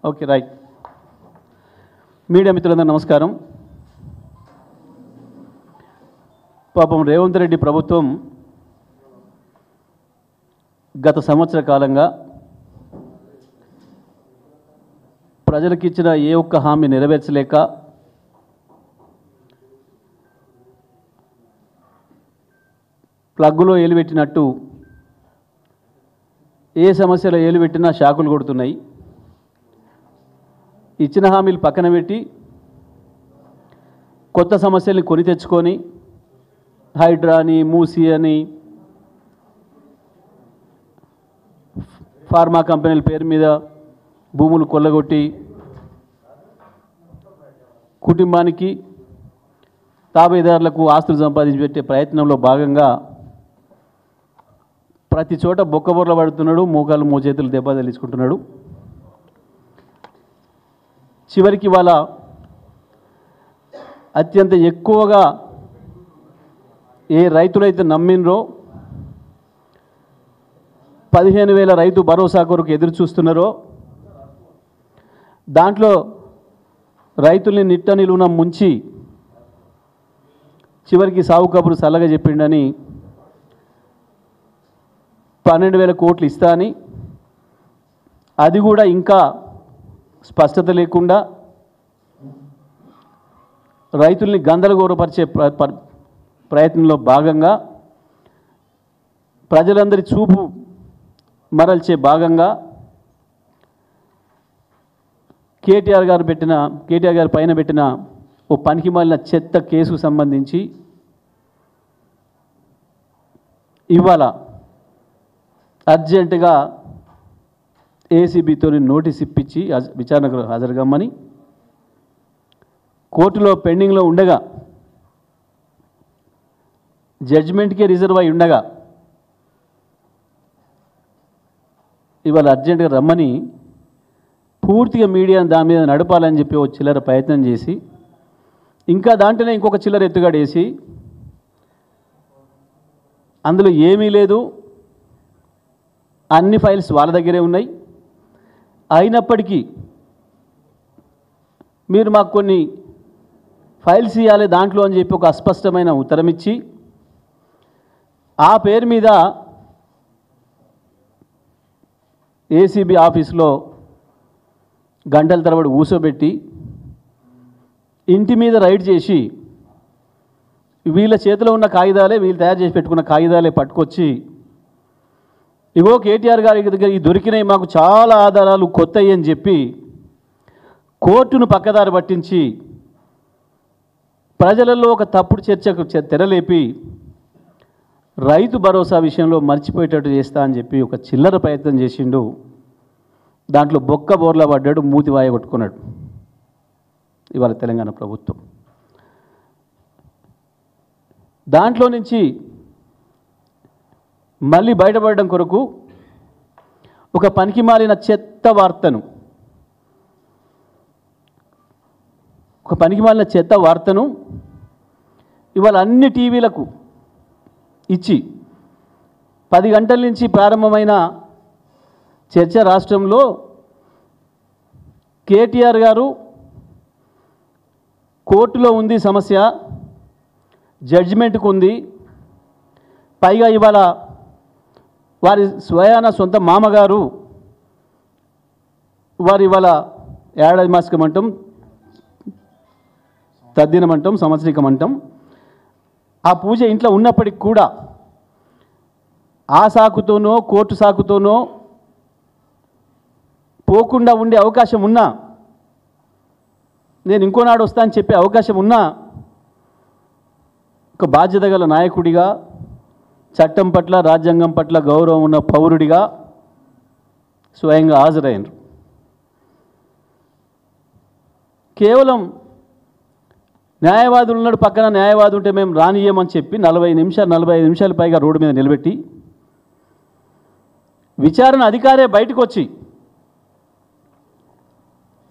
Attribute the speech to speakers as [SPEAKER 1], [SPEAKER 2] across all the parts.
[SPEAKER 1] Okay right. Media మిత్రులందరూ నమస్కారం. పాపం రేవంత్ రెడ్డి ప్రభుత్వం గత సంవత్సర కాలంగా ప్రజలకు ఇచ్చిన ఏ ఒక్క హామీ నెరవేర్చలేక ప్లగ్గులో ఏలు పెట్టినట్టు ఏ సమస్యలో ఏలు పెట్టినా షాకులు కొడుతున్నాయి. ఇచ్చిన హామీలు పక్కన పెట్టి కొత్త సమస్యల్ని కొని తెచ్చుకొని హైడ్రా అని, మూసీ అని, ఫార్మా కంపెనీల పేరు మీద భూములు కొల్లగొట్టి కుటుంబానికి తాబేదారులకు ఆస్తులు సంపాదించి పెట్టే ప్రయత్నంలో భాగంగా ప్రతి చోట బొక్కబొర్ల పడుతున్నాడు, మోకాలు మోచేతులు దెబ్బ తగిలించుకుంటున్నాడు. చివరికి వాళ్ళ అత్యంత ఎక్కువగా ఏ రైతులైతే నమ్మినరో 15,000 రైతు భరోసా కొరకు ఎదురు చూస్తున్నారో దాంట్లో రైతుల్ని నిట్ట నిలువున ముంచి చివరికి సాగు కబురు చల్లగా చెప్పిండని 12,000 కోట్లు ఇస్తా అని, అది కూడా ఇంకా స్పష్టత లేకుండా రైతుల్ని గందరగోళపరిచే ప్రయత్నంలో భాగంగా ప్రజలందరి చూపు మరల్చే భాగంగా కేటీఆర్ గారి పైన పెట్టిన ఓ పనికి మాలిన చెత్త కేసుకు సంబంధించి ఇవాళ అర్జెంటుగా ఏసీబీతో నోటీస్ ఇప్పించి విచారణకు హాజరుగమ్మని కోర్టులో పెండింగ్లో ఉండగా జడ్జిమెంట్కే రిజర్వ్ అయి ఉండగా ఇవాళ అర్జెంటుగా రమ్మని పూర్తిగా మీడియాను దాని మీద నడపాలని చెప్పి ఓ చిల్లర ప్రయత్నం చేసి ఇంకా దాంట్లోనే ఇంకొక చిల్లర ఎత్తుగాడేసి అందులో ఏమీ లేదు, అన్ని ఫైల్స్ వాళ్ళ దగ్గరే ఉన్నాయి, అయినప్పటికీ మీరు మాకు కొన్ని ఫైల్స్ ఇవ్వాలి దాంట్లో అని చెప్పి ఒక అస్పష్టమైన ఉత్తరం ఇచ్చి ఆ పేరు మీద ఏసీబీ ఆఫీస్లో గంటల తరబడి కూర్చోబెట్టి ఇంటి మీద రైడ్ చేసి వీళ్ళ చేతిలో ఉన్న కాగితాలే, వీళ్ళు తయారు చేసి పెట్టుకున్న కాగితాలే పట్టుకొచ్చి ఇగో కేటీఆర్ గారి దగ్గర ఈ దొరికినాయి, మాకు చాలా ఆధారాలు కొత్తవి అని చెప్పి కోర్టును పక్కదారి పట్టించి ప్రజలలో ఒక తప్పుడు చర్చకు తెరలేపి రైతు భరోసా విషయంలో మర్చిపోయేటట్టు చేస్తా అని చెప్పి ఒక చిల్లర ప్రయత్నం చేసిండు. దాంట్లో బొక్క బోర్లా పడ్డాడు, మూతి వాయ కొట్టుకున్నాడు ఇవాళ తెలంగాణ ప్రభుత్వం. దాంట్లో నుంచి మళ్ళీ బయటపడడం కొరకు ఒక పనికి మాలిన చెత్త వార్తను ఇవాళ అన్ని టీవీలకు ఇచ్చి 10 గంటల నుంచి ప్రారంభమైన చర్చ రాష్ట్రంలో కేటీఆర్ గారు కోర్టులో ఉంది సమస్య, జడ్జిమెంట్కు ఉంది, పైగా ఇవాళ వారి స్వయాన సొంత మామగారు వారు ఇవాళ ఏడాది మాసికమంటాం, తద్దినమంటాం, సంవత్సరికమంటాం, ఆ పూజ ఇంట్లో ఉన్నప్పటికి కూడా ఆ సాకుతోనో కోర్టు సాకుతోనో పోకుండా ఉండే అవకాశం ఉన్నా, నేను ఇంకోనాడు వస్తా అని చెప్పే అవకాశం ఉన్నా ఒక బాధ్యత గల నాయకుడిగా, చట్టం పట్ల రాజ్యాంగం పట్ల గౌరవం ఉన్న పౌరుడిగా స్వయంగా హాజరైనరు. కేవలం న్యాయవాదులు ఉన్నాడు, పక్కన న్యాయవాది ఉంటే మేము రానియమని చెప్పి 45 నిమిషాలు పైగా రోడ్డు మీద నిలబెట్టి విచారణ అధికారే బయటకు వచ్చి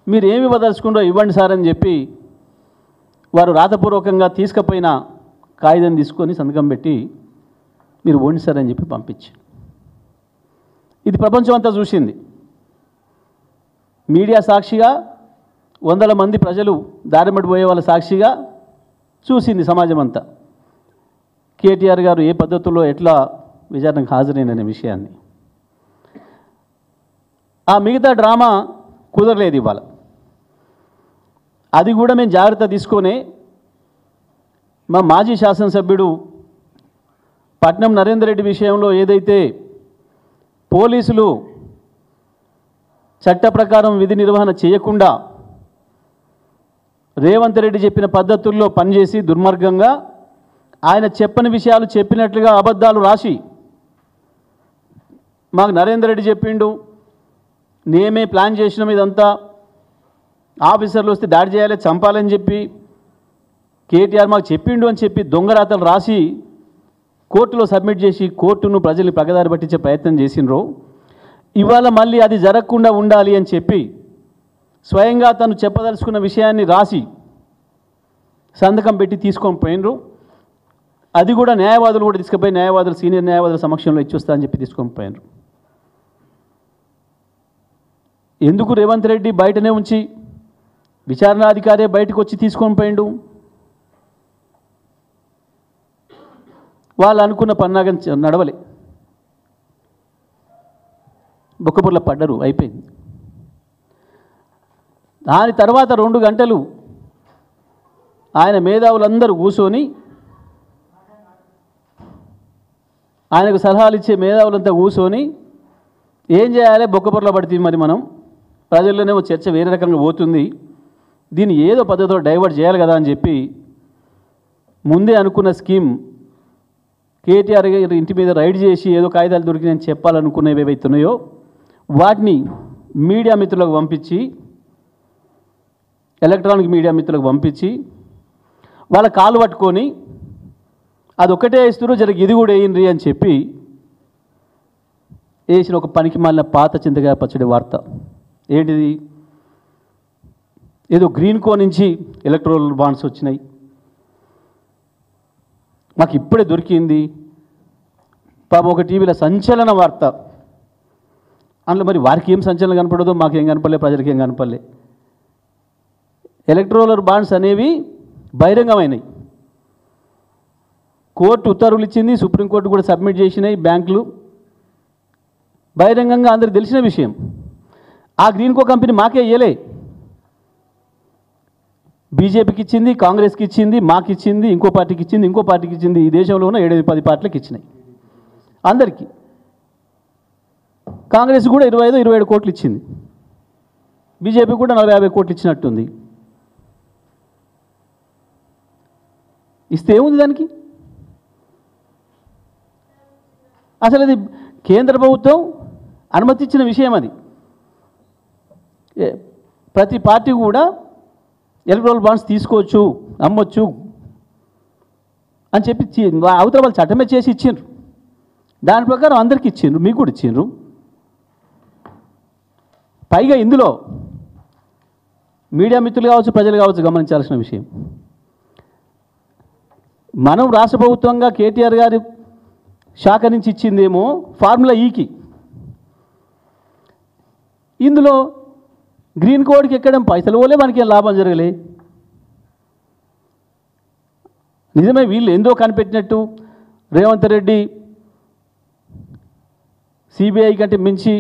[SPEAKER 1] మీరు ఏమి ఇవ్వదలుచుకుంటో ఇవ్వండి సార్ అని చెప్పి వారు రాతపూర్వకంగా తీసుకుపోయిన కాగితం తీసుకొని సంతకం పెట్టి మీరు ఓండి సార్ అని చెప్పి పంపించి ఇది ప్రపంచం అంతా చూసింది. మీడియా సాక్షిగా, వందల మంది ప్రజలు దారిమడి పోయే వాళ్ళ సాక్షిగా చూసింది సమాజం అంతా కేటీఆర్ గారు ఏ పద్ధతుల్లో ఎట్లా విచారణకు హాజరైననే విషయాన్ని. ఆ మిగతా డ్రామా కుదరలేదు ఇవాళ. అది కూడా మేము జాగ్రత్త తీసుకొని మా మాజీ శాసనసభ్యుడు పట్నం నరేందర్ రెడ్డి విషయంలో ఏదైతే పోలీసులు చట్ట ప్రకారం విధి నిర్వహణ చేయకుండా రేవంత్ రెడ్డి చెప్పిన పద్ధతుల్లో పనిచేసి దుర్మార్గంగా ఆయన చెప్పని విషయాలు చెప్పినట్లుగా అబద్ధాలు రాసి మాకు నరేందర్ రెడ్డి చెప్పిండు, నేమే ప్లాన్ చేసినాం, ఇదంతా ఆఫీసర్లు వస్తే దాడి చేయాలి, చంపాలని చెప్పి కేటీఆర్ మాకు చెప్పిండు అని చెప్పి దొంగరాతలు రాసి కోర్టులో సబ్మిట్ చేసి కోర్టును ప్రజల్ని పగదారి పట్టించే ప్రయత్నం చేసినరు. ఇవాళ మళ్ళీ అది జరగకుండా ఉండాలి అని చెప్పి స్వయంగా తను చెప్పదలుచుకున్న విషయాన్ని రాసి సంతకం పెట్టి తీసుకొని పోయినరు. అది కూడా న్యాయవాదులు కూడా తీసుకుపోయి న్యాయవాదులు సీనియర్ న్యాయవాదుల సమక్షంలో ఇచ్చొస్తా అని చెప్పి తీసుకొని పోయినరు. ఎందుకు రేవంత్ రెడ్డి బయటనే ఉంచి విచారణాధికారే బయటకు వచ్చి తీసుకొని పోయిండు? వాళ్ళు అనుకున్న పన్నాగం నడవలే, బొక్కబుర్ల పడ్డరు, అయిపోయింది. దాని తర్వాత 2 గంటలు ఆయన మేధావులందరూ కూర్చొని, ఆయనకు సలహాలు ఇచ్చే మేధావులంతా కూర్చొని ఏం చేయాలి, బొక్కబుర్ల పడుతుంది, మరి మనం ప్రజల్లోనేమో చర్చ వేరే రకంగా పోతుంది, దీన్ని ఏదో పద్ధతిలో డైవర్ట్ చేయాలి కదా అని చెప్పి ముందే అనుకున్న స్కీమ్ కేటీఆర్ గారి ఇంటి మీద రైడ్ చేసి ఏదో కాగితాలు దొరికినాయని చెప్పాలనుకునేవి ఏవైతున్నాయో వాటిని మీడియా మిత్రులకు పంపించి, ఎలక్ట్రానిక్ మీడియా మిత్రులకు పంపించి వాళ్ళ కాలు పట్టుకొని అదొక్కటే వేస్తున్నారు, జర ఇది కూడా వేయండి అని చెప్పి వేసిన ఒక పనికి మాలిన పాత చింతకాయ పచ్చడి వార్త. ఏంటిది? ఏదో గ్రీన్ కో నుంచి ఎలక్ట్రల్ బాండ్స్ వచ్చినాయి, మాకు ఇప్పుడే దొరికింది. పాపం ఒక టీవీలో సంచలన వార్త. అందులో మరి వారికి ఏం సంచలనం కనపడదో మాకేం కనపడలే, ప్రజలకి ఏం కనపడలే. ఎలక్ట్రల్ బాండ్స్ అనేవి బహిరంగమైనవి, కోర్టు ఉత్తర్వులు ఇచ్చింది, సుప్రీంకోర్టు కూడా సబ్మిట్ చేసినాయి, బ్యాంకులు బహిరంగంగా అందరికి తెలిసిన విషయం. ఆ గ్రీన్ కో కంపెనీ మాకే ఇయ్యలే, బీజేపీకి ఇచ్చింది, కాంగ్రెస్కి ఇచ్చింది, మాకు ఇచ్చింది, ఇంకో పార్టీకి ఇచ్చింది, ఇంకో పార్టీకి ఇచ్చింది. ఈ దేశంలో ఉన్న 7-10 పార్టీలకు ఇచ్చినాయి అందరికీ. కాంగ్రెస్ కూడా 25-27 కోట్లు ఇచ్చింది, బీజేపీ కూడా 40-50 కోట్లు ఇచ్చినట్టుంది. ఇస్తే ఏముంది దానికి? అసలు అది కేంద్ర ప్రభుత్వం అనుమతి ఇచ్చిన విషయం. అది ప్రతి పార్టీ కూడా ఎలక్ట్రల్ బాండ్స్ తీసుకోవచ్చు, అమ్మొచ్చు అని చెప్పి అవతల వాళ్ళు చట్టమే చేసి ఇచ్చిండ్రు. దాని ప్రకారం అందరికీ ఇచ్చిండ్రు, మీకు కూడా ఇచ్చిండ్రు. పైగా ఇందులో మీడియా మిత్రులు కావచ్చు, ప్రజలు కావచ్చు, గమనించాల్సిన విషయం, మనం రాష్ట్ర ప్రభుత్వంగా కేటీఆర్ గారి శాఖ నుంచి ఇచ్చిందేమో ఫార్ములా ఈకి. ఇందులో గ్రీన్ కోడ్కి ఎక్కడం పైసలు పోలే, మనకి ఏం లాభం జరగలే. నిజమే, వీళ్ళు ఏందో కనిపెట్టినట్టు రేవంత్ రెడ్డి సిబిఐ కంటే మించి,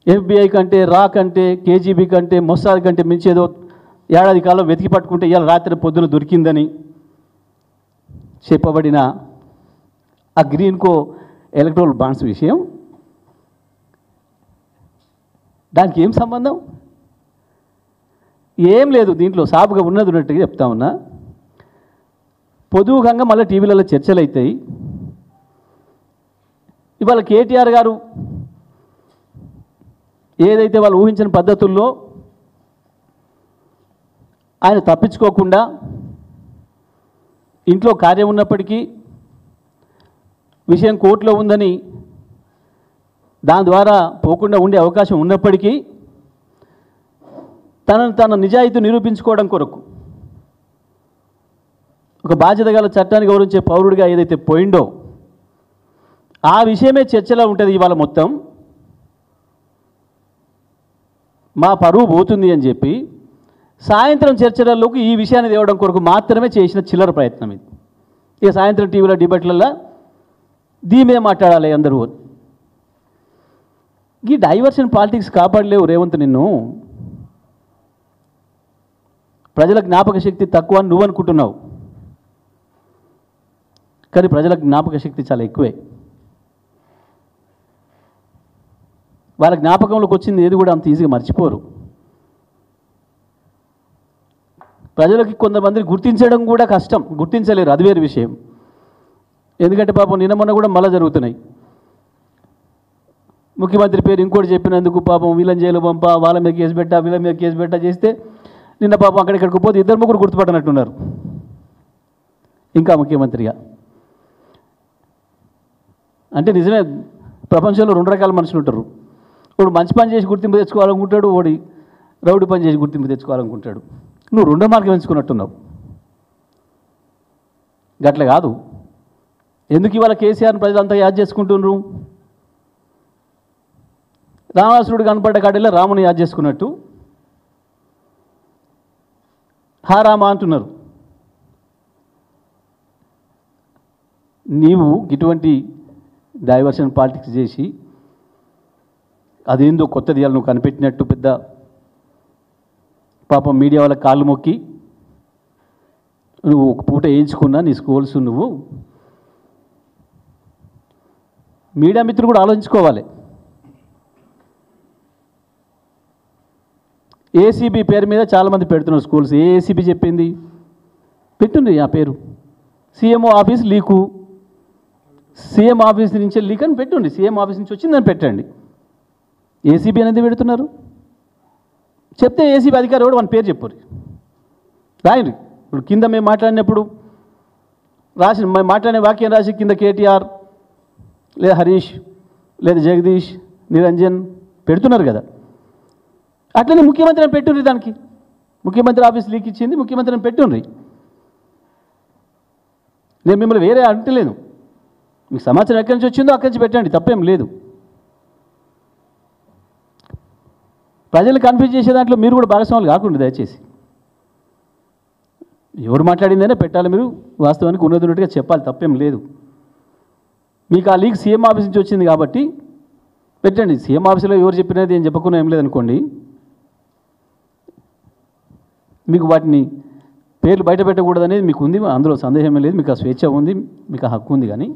[SPEAKER 1] ఎఫ్బిఐ కంటే, రా కంటే, కేజీబీ కంటే, మొస్సాద్ కంటే మించి ఏదో ఏడాది కాలం వెతికి పట్టుకుంటే ఇవాళ రాత్రి పొద్దున దొరికిందని చెప్పబడిన ఆ గ్రీన్ కో ఎలక్ట్రల్ బాండ్స్ విషయం, దానికి ఏం సంబంధం? ఏం లేదు. దీంట్లో సాపుగా ఉన్నది ఉన్నట్టుగా చెప్తా ఉన్నా. పొదువుగా మళ్ళీ టీవీలలో చర్చలు అవుతాయి. ఇవాళ కేటీఆర్ గారు ఏదైతే వాళ్ళు ఊహించిన పద్ధతుల్లో ఆయన తప్పించుకోకుండా ఇంట్లో కార్యం ఉన్నప్పటికీ విషయం కోర్టులో ఉందని దాని ద్వారా పోకుండా ఉండే అవకాశం ఉన్నప్పటికీ తన నిజాయితీ నిరూపించుకోవడం కొరకు ఒక బాధ్యత గల చట్టాన్ని గౌరవించే పౌరుడిగా ఏదైతే పోయిండో ఆ విషయమే చర్చలో ఉంటుంది ఇవాళ మొత్తం. మా పరువు పోతుంది అని చెప్పి సాయంత్రం చర్చలలోకి ఈ విషయాన్ని తేవడం కొరకు మాత్రమే చేసిన చిల్లర ప్రయత్నం ఇది. ఇక సాయంత్రం టీవీలో డిబేట్లలో దీమే మాట్లాడాలి అందరూ. ఈ డైవర్షన్ పాలిటిక్స్ కాపాడలేవు రేవంత్ నిన్ను. ప్రజల జ్ఞాపక శక్తి తక్కువ అని నువ్వు అనుకుంటున్నావు, కానీ ప్రజల జ్ఞాపక శక్తి చాలా ఎక్కువే. వాళ్ళ జ్ఞాపకంలోకి వచ్చింది ఏది కూడా అంత ఈజీగా మర్చిపోరు. ప్రజలకి కొంతమందిని గుర్తించడం కూడా కష్టం, గుర్తించలేరు, అది వేరే విషయం. ఎందుకంటే పాపం నిన్న మొన్న కూడా మళ్ళీ జరుగుతున్నాయి. ముఖ్యమంత్రి పేరు ఇంకోటి చెప్పినందుకు పాపం వీళ్ళని జైలు పంప, వాళ్ళ మీద కేసు పెట్టా, వీళ్ళ మీద కేసు పెట్టా చేస్తే నిన్న పాపం అక్కడిక్కడికి పోతే 2-3 గుర్తుపట్టనట్టున్నారు ఇంకా ముఖ్యమంత్రిగా. అంటే నిజమే, ప్రపంచంలో 2 రకాల మనుషులు ఉంటారు. వాడు మంచి పని చేసి గుర్తింపు తెచ్చుకోవాలనుకుంటాడు, వాడి రౌడీ పని చేసి గుర్తింపు తెచ్చుకోవాలనుకుంటాడు. నువ్వు 2వ మార్గం ఎంచుకున్నట్టున్నావు. గట్ల కాదు. ఎందుకు ఇవాళ కేసీఆర్ని ప్రజలంతా యాద్ చేసుకుంటున్నారు? రావణాసురుడు కనపడ్డ కాడేలా రాముని యాద్ చేసుకున్నట్టు హా రామ అంటున్నారు. నీవు ఇటువంటి డైవర్షన్ పాలిటిక్స్ చేసి అదేందో కొత్తది ఇవాళ నువ్వు కనిపెట్టినట్టు పెద్ద పాపం మీడియా వాళ్ళ కాళ్ళు మొక్కి నువ్వు ఒక పూట వేయించుకున్నా నీ స్కూల్స్. నువ్వు మీడియా మిత్రులు కూడా ఆలోచించుకోవాలి. ఏసీబీ పేరు మీద చాలామంది పెడుతున్నారు స్కూల్స్. ఏ ఏసీబీ చెప్పింది? పెట్టుంది ఆ పేరు. CMO office leak, CM office నుంచే లీక్ అని పెట్టుండి, సీఎం ఆఫీస్ నుంచి వచ్చిందని పెట్టండి. ఏసీబీ అనేది పెడుతున్నారు. చెప్తే ఏసీబీ అధికారి కూడా మన పేరు చెప్పరు, రాయండి. ఇప్పుడు కింద మేము మాట్లాడినప్పుడు మేము మాట్లాడే వాక్యం రాసి కింద కేటీఆర్ లేదా హరీష్ లేదా జగదీష్, నిరంజన్ పెడుతున్నారు కదా. అట్లనే ముఖ్యమంత్రిని పెట్టుండ్రి, దానికి ముఖ్యమంత్రి ఆఫీస్ లీక్ ఇచ్చింది, ముఖ్యమంత్రిని పెట్టుండ్రి. నేను మిమ్మల్ని వేరే అంటలేను, మీకు సమాచారం ఎక్కడి నుంచి వచ్చిందో అక్కడి నుంచి పెట్టండి, తప్పేం లేదు. ప్రజలు కన్ఫ్యూజ్ చేసే దాంట్లో మీరు కూడా భాగస్వాములు కాకుండా దయచేసి. ఎవరు మాట్లాడిందనే పెట్టాలి, మీరు వాస్తవానికి ఉన్నట్టుగా చెప్పాలి, తప్పేం లేదు. మీకు ఆ లీక్ సీఎం ఆఫీస్ నుంచి వచ్చింది కాబట్టి పెట్టండి. సీఎం ఆఫీసులో ఎవరు చెప్పినది ఏం చెప్పకుండా ఏం లేదనుకోండి, మీకు వాటిని పేర్లు బయట పెట్టకూడదు అనేది మీకు ఉంది, అందులో సందేహమే లేదు. మీకు ఆ స్వేచ్ఛ ఉంది, మీకు ఆ హక్కు ఉంది. కానీ